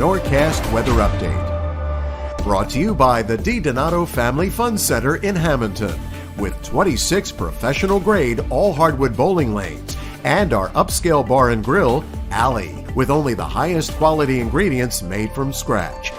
Forecast Weather Update. Brought to you by the DiDonato Family Fun Center in Hamilton, with 26 professional-grade all-hardwood bowling lanes and our upscale bar and grill, Alley, with only the highest quality ingredients made from scratch.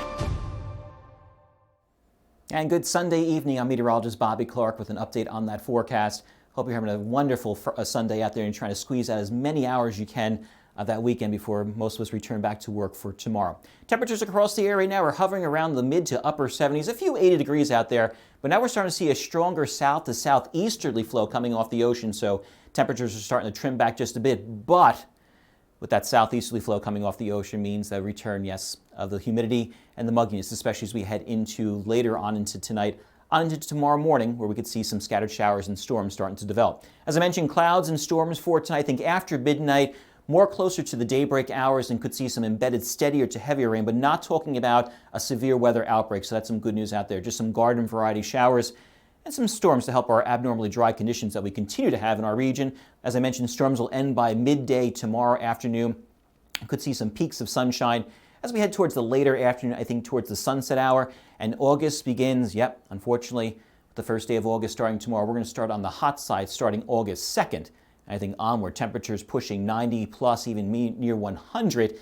And good Sunday evening. I'm meteorologist Bobby Klark with an update on that forecast. Hope you're having a wonderful Sunday out there and trying to squeeze out as many hours as you can that weekend before most of us return back to work for tomorrow. Temperatures across the area now are hovering around the mid to upper 70s, a few 80 degrees out there, but now we're starting to see a stronger south to southeasterly flow coming off the ocean, so temperatures are starting to trim back just a bit. But with that southeasterly flow coming off the ocean means the return, yes, of the humidity and the mugginess, especially as we head into later on into tonight, on into tomorrow morning, where we could see some scattered showers and storms starting to develop. As I mentioned, clouds and storms for tonight. I think after midnight, more closer to the daybreak hours, and could see some embedded steadier to heavier rain, but not talking about a severe weather outbreak. So that's some good news out there. Just some garden variety showers and some storms to help our abnormally dry conditions that we continue to have in our region. As I mentioned, storms will end by midday tomorrow afternoon. Could see some peaks of sunshine as we head towards the later afternoon, I think towards the sunset hour. And August begins, unfortunately, the first day of August starting tomorrow. We're going to start on the hot side starting August 2nd. I think onward, temperatures pushing 90 plus, even near 100.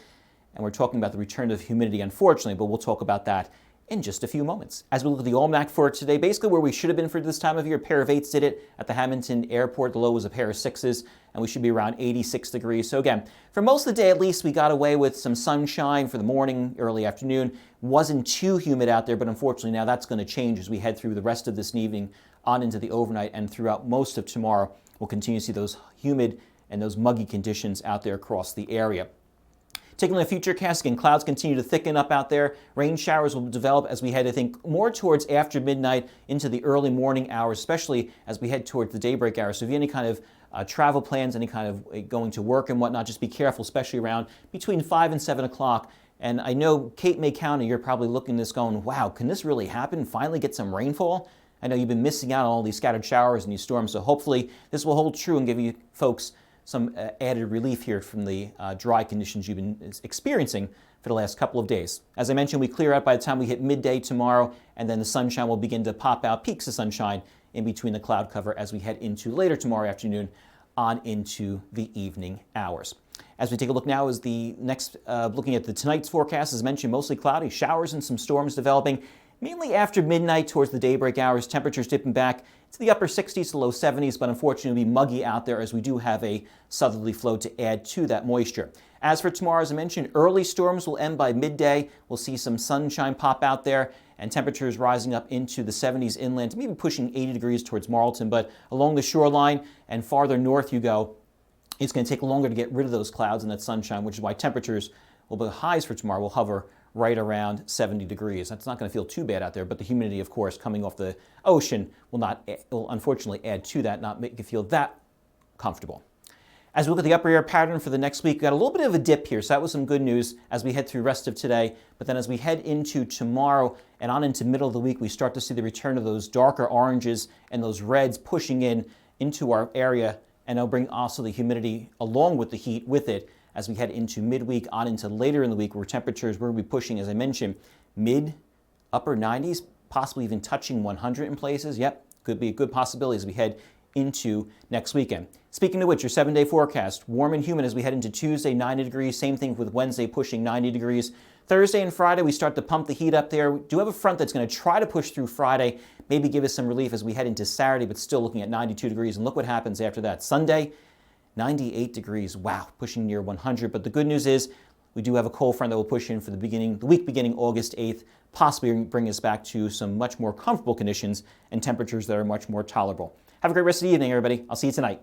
And we're talking about the return of humidity, unfortunately, but we'll talk about that in just a few moments. As we look at the almanac for today, basically where we should have been for this time of year, a pair of 8s did it at the Hamilton Airport. The low was a pair of 6s, and we should be around 86 degrees. So again, for most of the day at least, we got away with some sunshine for the morning, early afternoon. Wasn't too humid out there, but unfortunately now that's going to change as we head through the rest of this evening on into the overnight and throughout most of tomorrow. We'll continue to see those humid and those muggy conditions out there across the area. Taking a look at future cast, again, clouds continue to thicken up out there. Rain showers will develop as we head, I think, more towards after midnight into the early morning hours, especially as we head towards the daybreak hours. So if you have any kind of travel plans, any kind of going to work and whatnot, just be careful, especially around between 5 and 7 o'clock. And I know Cape May County, you're probably looking at this going, wow, can this really happen? Finally get some rainfall? I know you've been missing out on all these scattered showers and these storms, so hopefully this will hold true and give you folks some added relief here from the dry conditions you've been experiencing for the last couple of days. As I mentioned, we clear out by the time we hit midday tomorrow, and then the sunshine will begin to pop out, peaks of sunshine in between the cloud cover as we head into later tomorrow afternoon on into the evening hours. As we take a look now is the next, looking at tonight's forecast, as mentioned, mostly cloudy, showers and some storms developing. Mainly after midnight towards the daybreak hours, temperatures dipping back to the upper 60s to low 70s, but unfortunately it'll be muggy out there as we do have a southerly flow to add to that moisture. As for tomorrow, as I mentioned, early storms will end by midday. We'll see some sunshine pop out there and temperatures rising up into the 70s inland, maybe pushing 80 degrees towards Marlton, but along the shoreline and farther north you go, it's going to take longer to get rid of those clouds and that sunshine, which is why temperatures will be highs for tomorrow will hover right around 70 degrees. That's not going to feel too bad out there, but the humidity, of course, coming off the ocean will unfortunately add to that, not make you feel that comfortable. As we look at the upper air pattern for the next week, we got a little bit of a dip here, so that was some good news as we head through the rest of today. But then as we head into tomorrow and on into middle of the week, we start to see the return of those darker oranges and those reds pushing into our area, and they'll bring also the humidity along with the heat with it as we head into midweek on into later in the week, where temperatures we're going to be pushing, as I mentioned, upper 90s, possibly even touching 100 in places. Yep, could be a good possibility as we head into next weekend. Speaking of which, your 7-day forecast, warm and humid as we head into Tuesday, 90 degrees. Same thing with Wednesday, pushing 90 degrees. Thursday and Friday, we start to pump the heat up there. We do have a front that's going to try to push through Friday, maybe give us some relief as we head into Saturday, but still looking at 92 degrees. And look what happens after that. Sunday, 98 degrees. Wow, pushing near 100. But the good news is we do have a cold front that will push in for the week beginning August 8th, possibly bring us back to some much more comfortable conditions and temperatures that are much more tolerable. Have a great rest of the evening, everybody. I'll see you tonight.